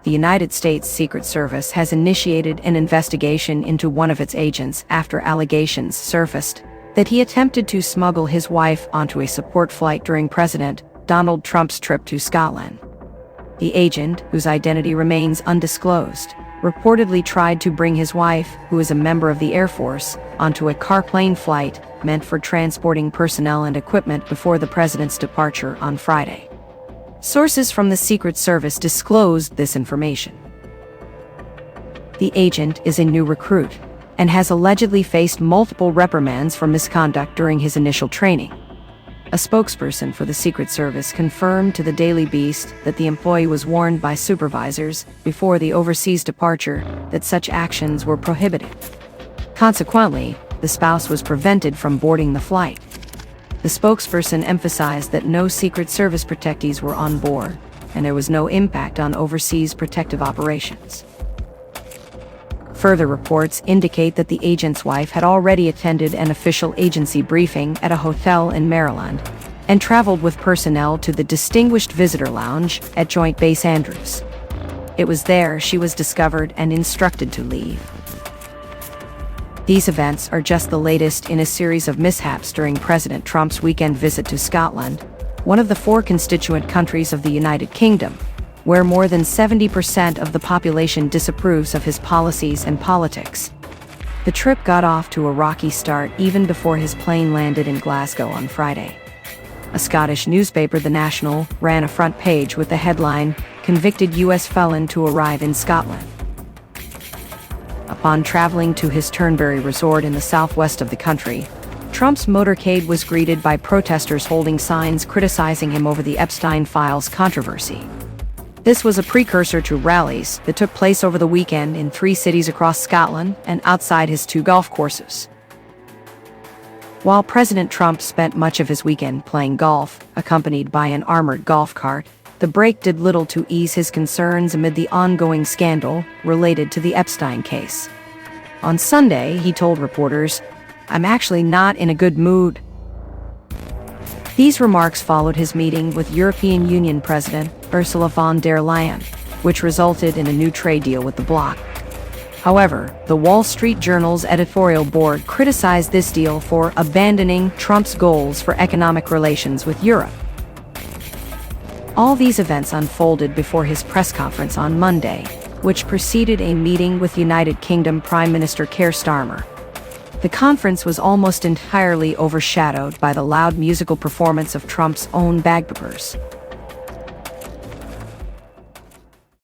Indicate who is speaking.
Speaker 1: the United States Secret Service has initiated an investigation into one of its agents after allegations surfaced that he attempted to smuggle his wife onto a support flight during President Donald Trump's trip to Scotland. The agent, whose identity remains undisclosed, reportedly tried to bring his wife, who is a member of the Air Force, onto a carplane flight meant for transporting personnel and equipment before the president's departure on Friday. Sources from the Secret Service disclosed this information. The agent is a new recruit and has allegedly faced multiple reprimands for misconduct during his initial training. A spokesperson for the Secret Service confirmed to the Daily Beast that the employee was warned by supervisors before the overseas departure that such actions were prohibited. Consequently, the spouse was prevented from boarding the flight. The spokesperson emphasized that no Secret Service protectees were on board, and there was no impact on overseas protective operations. Further reports indicate that the agent's wife had already attended an official agency briefing at a hotel in Maryland and traveled with personnel to the Distinguished Visitor Lounge at Joint Base Andrews. It was there she was discovered and instructed to leave. These events are just the latest in a series of mishaps during President Trump's weekend visit to Scotland, one of the 4 constituent countries of the United Kingdom, where more than 70% of the population disapproves of his policies and politics. The trip got off to a rocky start even before his plane landed in Glasgow on Friday. A Scottish newspaper, The National, ran a front page with the headline, "Convicted U.S. Felon to Arrive in Scotland." Upon traveling to his Turnberry resort in the southwest of the country, Trump's motorcade was greeted by protesters holding signs criticizing him over the Epstein Files controversy. This was a precursor to rallies that took place over the weekend in 3 cities across Scotland and outside his 2 golf courses. While President Trump spent much of his weekend playing golf, accompanied by an armored golf cart, the break did little to ease his concerns amid the ongoing scandal related to the Epstein case. On Sunday, he told reporters, "I'm actually not in a good mood." These remarks followed his meeting with European Union President Ursula von der Leyen, which resulted in a new trade deal with the bloc. However, the Wall Street Journal's editorial board criticized this deal for abandoning Trump's goals for economic relations with Europe. All these events unfolded before his press conference on Monday, which preceded a meeting with United Kingdom Prime Minister Keir Starmer. The conference was almost entirely overshadowed by the loud musical performance of Trump's own bagpipers.